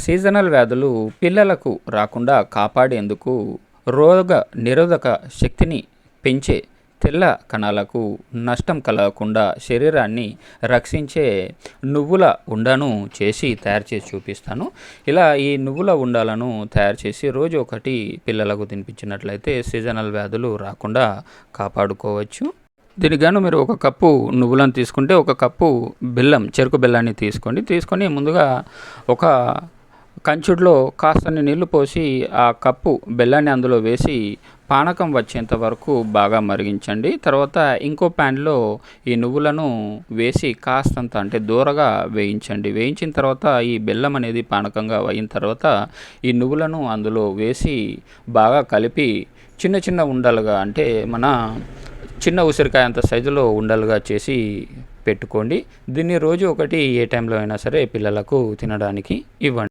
Seasonal వ్యాధులు పిల్లలకు రాకుండా కాపాడేందుకు రోగ నిరోధక శక్తిని పెంచే తెల్ల కణాలకు నష్టం కలగకుండా శరీరాన్ని రక్షించే నువ్వుల ఉండను తయారు చేసి చూపిస్తాను. ఇలా ఈ నువ్వుల ఉండాలను తయారు చేసి రోజు ఒకటి పిల్లలకు తినిపించినట్లయితే సీజనల్ వ్యాధులు రాకుండా కాపాడుకోవచ్చు. దీనికి గాను మీరు ఒక కప్పు నువ్వులను తీసుకుంటే ఒక కప్పు బెల్లం, చెరుకు బెల్లాన్ని తీసుకొని ముందుగా ఒక కంచుడులో కాస్తన్ని నీళ్లు పోసి ఆ కప్పు బెల్లాన్ని అందులో వేసి పానకం వచ్చేంత వరకు బాగా మరిగించండి. తర్వాత ఇంకో ప్యాన్లో ఈ నువ్వులను వేసి కాస్తంత అంటే దూరగా వేయించండి. వేయించిన తర్వాత ఈ బెల్లం అనేది పానకంగా అయిన తర్వాత ఈ నువ్వులను అందులో వేసి బాగా కలిపి చిన్న చిన్న ఉండలుగా అంటే మన చిన్న ఉసిరికాయ అంత సైజులో ఉండలుగా చేసి పెట్టుకోండి. దీన్ని రోజు ఒకటి ఏ టైంలో అయినా సరే పిల్లలకు తినడానికి ఇవ్వండి.